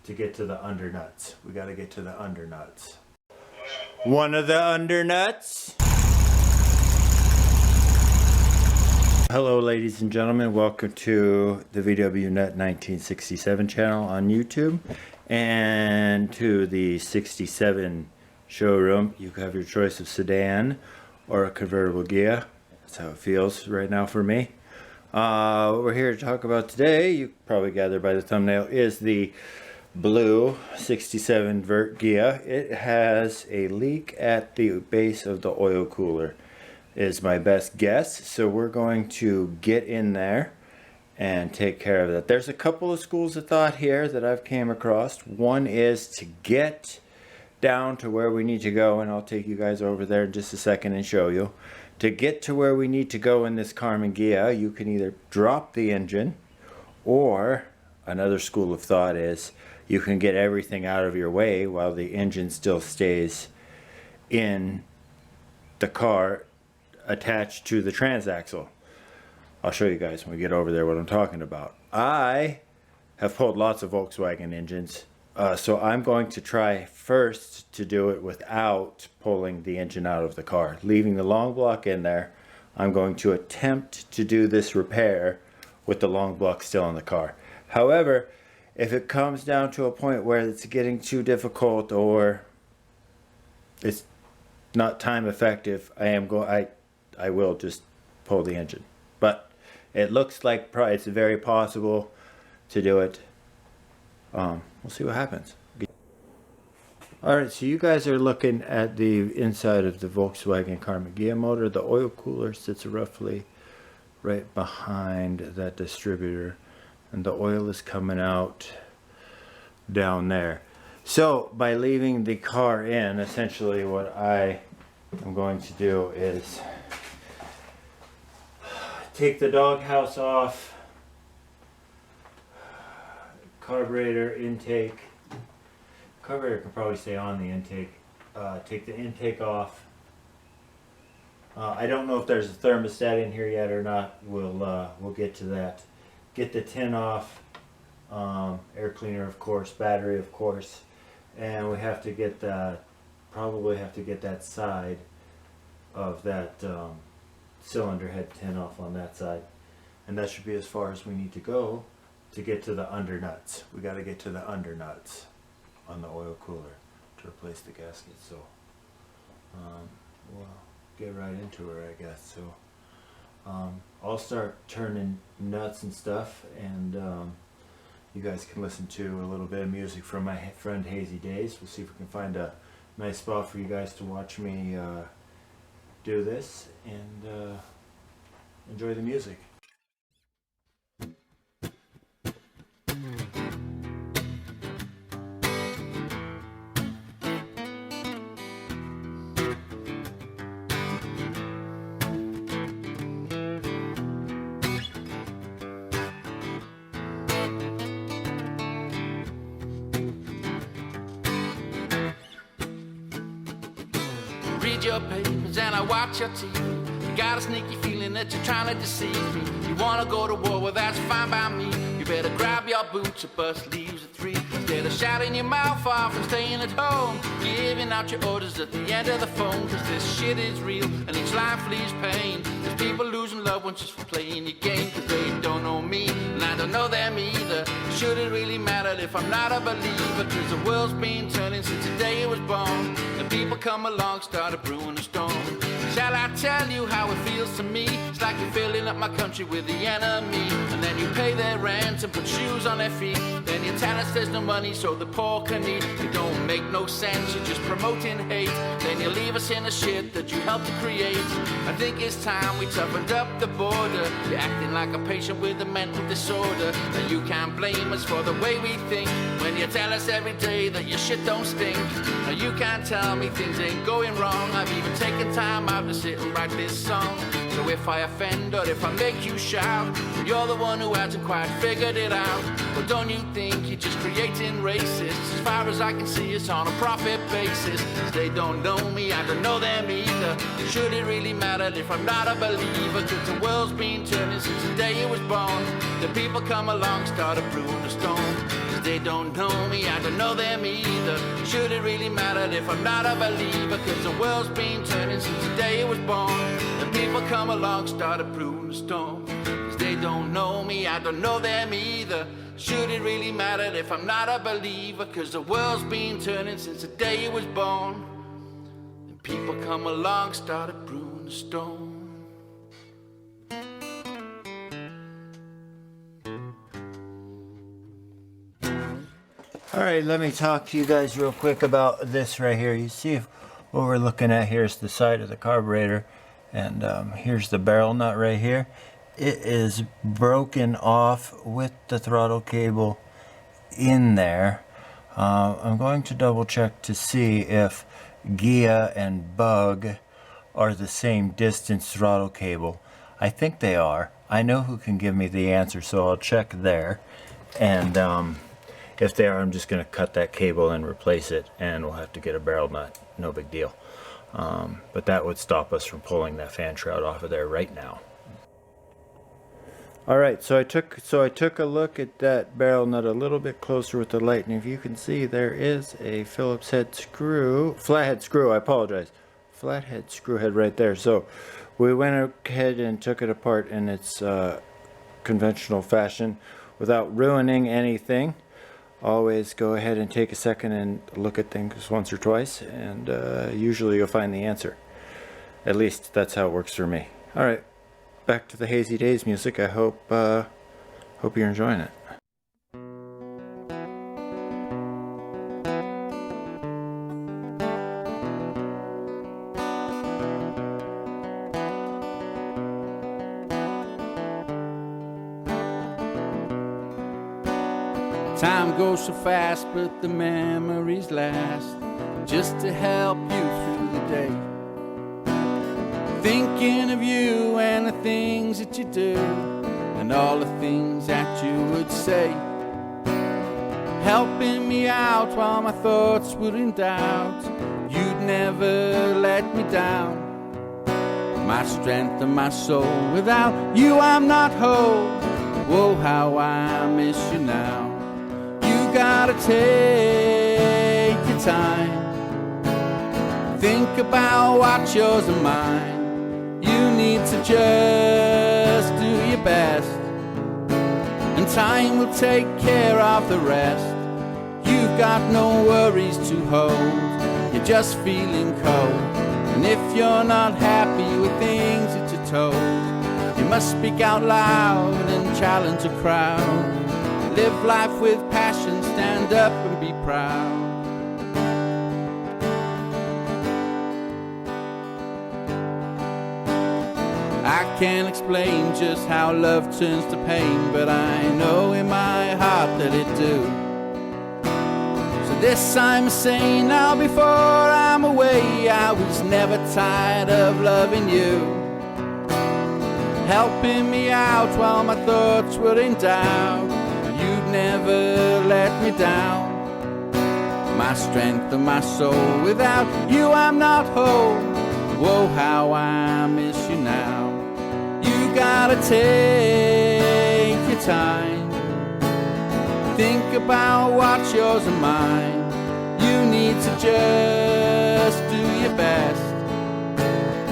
to get to the undernuts. We got to get to the undernuts. One of the undernuts. Hello ladies and gentlemen, welcome to the vwnut 1967 channel on YouTube and to the 67 showroom. You have your choice of sedan or a convertible Ghia. That's how it feels right now for me. What we're here to talk about today, you probably gathered by the thumbnail, is the blue 67 Vert Ghia. It has a leak at the base of the oil cooler, is my best guess. So we're going to get in there and take care of that. There's a couple of schools of thought here that I've came across. One is to get down to where we need to go, and I'll take you guys over there in just a second and show you. To get to where we need to go in this Karmann Ghia, you can either drop the engine, or another school of thought is you can get everything out of your way while the engine still stays in the car attached to the transaxle. I'll show you guys when we get over there what I'm talking about. I have pulled lots of Volkswagen engines, so I'm going to try first to do it without pulling the engine out of the car, leaving the long block in there. I'm going to attempt to do this repair with the long block still in the car. However, if it comes down to a point where it's getting too difficult or it's not time effective, I will just pull the engine. But it looks like it's very possible to do it. We'll see what happens. Alright, so you guys are looking at the inside of the Volkswagen Karmann Ghia motor. The oil cooler sits roughly right behind that distributor, and the oil is coming out down there. So by leaving the car in, essentially what I am going to do is take the doghouse off, carburetor intake. Carburetor can probably stay on the intake. Take the intake off. I don't know if there's a thermostat in here yet or not. We'll get to that. Get the tin off. Air cleaner, of course. Battery, of course. And we have to get probably have to get that side of that cylinder head tin off on that side, and that should be as far as we need to go to get to the undernuts. We got to get to the undernuts on the oil cooler to replace the gasket. So we'll get right into it, I guess. So I'll start turning nuts and stuff, and you guys can listen to a little bit of music from my friend HAZEYDAZE. We'll see if we can find a nice spot for you guys to watch me do this, and enjoy the music. Read your papers and I watch your TV. You got a sneaky feeling that you're trying to deceive me. You wanna go to war, well that's fine by me. You better grab your boots, a bus leaves at 3. Instead of shouting your mouth off and staying at home, giving out your orders at the end of the phone. Cause this shit is real and each life leaves pain. There's people losing loved ones just for playing your game. Cause they don't know me and I don't know them either. Should it really matter if I'm not a believer? Cause the world's been turning since the day it was born. The people come along, started brewing a storm. Shall I tell you how it feels to me? It's like you're filling up my country with the enemy. And then you pay their rent and put shoes on their feet. Then you tell us there's no money so the poor can eat. It don't make no sense, you're just promoting hate. Then you leave us in the shit that you helped to create. I think it's time we toughened up the border. You're acting like a patient with a mental disorder. And you can't blame us for the way we think when you tell us every day that your shit don't stink. Now you can't tell me things ain't going wrong. I've even taken time out to sit and write this song. So if I offend or if I make you shout, you're the one who hasn't quite figured it out. But don't you think you're just creating racists? As far as I can see, it's on a profit basis. They don't know me, I don't know them either. Should it really matter if I'm not a believer? Cause the world's been turning since the day it was born. The people come along, started brewing a storm. They don't know me, I don't know them either. Should it really matter if I'm not a believer? Cause the world's been turning since the day it was born. The people come along, started brewing the storm. Cause they don't know me, I don't know them either. Should it really matter if I'm not a believer? Cause the world's been turning since the day it was born. Then people come along, started brewing the storm. All right, let me talk to you guys real quick about this right here. You see what we're looking at here is the side of the carburetor, and here's the barrel nut right here. It is broken off with the throttle cable in there. I'm going to double check to see if Ghia and Bug are the same distance throttle cable. I think they are. I know who can give me the answer, so I'll check there. And if they are, I'm just going to cut that cable and replace it, and we'll have to get a barrel nut. No big deal. But that would stop us from pulling that fan shroud off of there right now. All right, so I took a look at that barrel nut a little bit closer with the light, and if you can see, there is a Phillips head screw, flathead screw. I apologize, flathead screw head right there. So we went ahead and took it apart in its conventional fashion without ruining anything. Always go ahead and take a second and look at things once or twice, and usually you'll find the answer. At least that's how it works for me. All right, back to the Hazy Days music. I hope you're enjoying it. Time goes so fast, but the memories last, just to help you through the day. Thinking of you and the things that you do, and all the things that you would say. Helping me out while my thoughts were in doubt. You'd never let me down. My strength and my soul, without you I'm not whole. Whoa, how I miss you now. Gotta take your time. Think about what's yours and mine. You need to just do your best, and time will take care of the rest. You've got no worries to hold. You're just feeling cold, and if you're not happy with things that you're told, you must speak out loud and challenge a crowd. Live life with passion, stand up and be proud. I can't explain just how love turns to pain, but I know in my heart that it do. So this I'm saying now before I'm away, I was never tired of loving you. Helping me out while my thoughts were in doubt. You'd never let me down. My strength and my soul, without you I'm not whole. Whoa, how I miss you now. You gotta take your time. Think about what's yours and mine. You need to just do your best,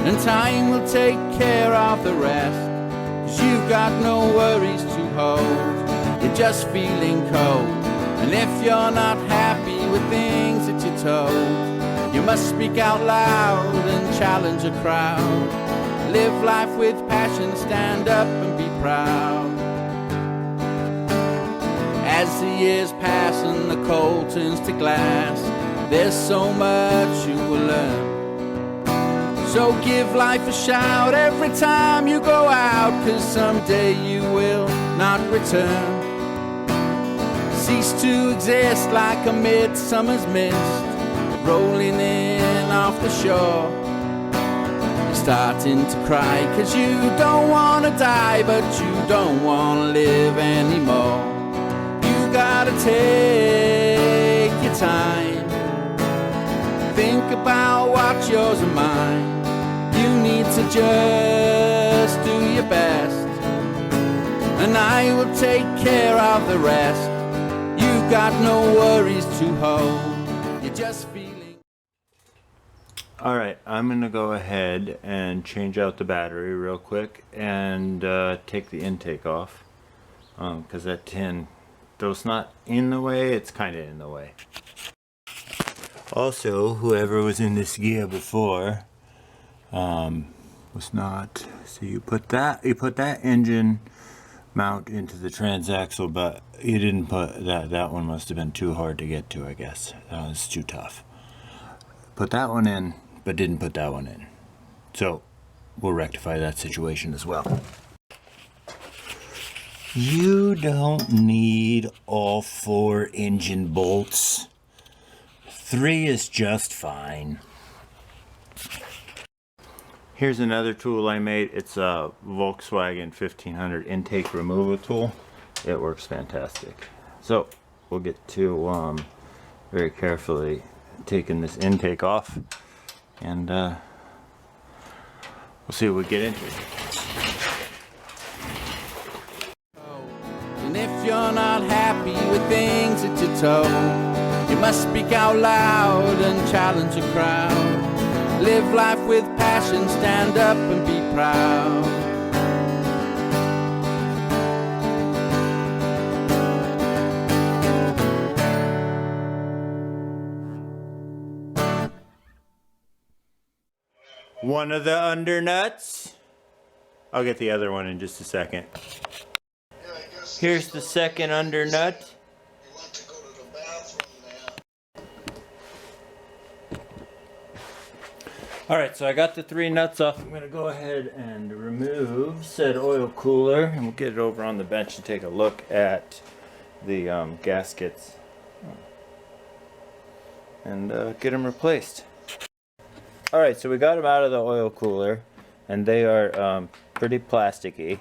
and time will take care of the rest. 'Cause you've got no worries to hold. You're just feeling cold, and if you're not happy with things that you're told, you must speak out loud and challenge a crowd. Live life with passion, stand up and be proud. As the years pass and the cold turns to glass, there's so much you will learn. So give life a shout every time you go out, 'cause someday you will not return. Cease to exist like a midsummer's mist, rolling in off the shore. You're starting to cry 'cause you don't want to die, but you don't want to live anymore. You gotta take your time. Think about what's yours and mine. You need to just do your best, and I will take care of the rest. got no worries to hold. You're just feeling. Alright, I'm going to go ahead and change out the battery real quick and take the intake off. Because that tin, though it's not in the way, it's kind of in the way. Also, whoever was in this Ghia before was not. So you put that engine mount into the transaxle, but you didn't put that. That one must have been too hard to get to, I guess. That was too tough. Put that one in, but didn't put that one in. So we'll rectify that situation as well. You don't need all 4 engine bolts. 3 is just fine. Here's another tool I made. It's a Volkswagen 1500 intake removal tool. It works fantastic. So we'll get to very carefully taking this intake off, and we'll see what we get into. And if you're not happy with things that you told, you must speak out loud and challenge a crowd. Live life with passion, stand up and be proud. One of the undernuts. I'll get the other one in just a second. Here's the second undernut. Alright, so I got the 3 nuts off. I'm going to go ahead and remove said oil cooler, and we'll get it over on the bench and take a look at the gaskets and get them replaced. Alright, so we got them out of the oil cooler, and they are pretty plasticky.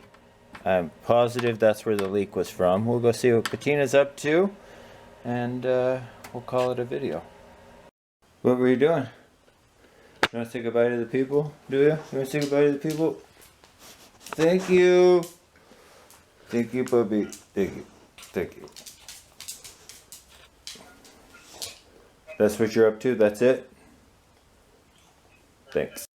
I'm positive that's where the leak was from. We'll go see what Patina's up to, and we'll call it a video. What were you doing? You want to say goodbye to the people? Do you? You want to say goodbye to the people? Thank you. Thank you, puppy. Thank you. Thank you. That's what you're up to? That's it? Thanks.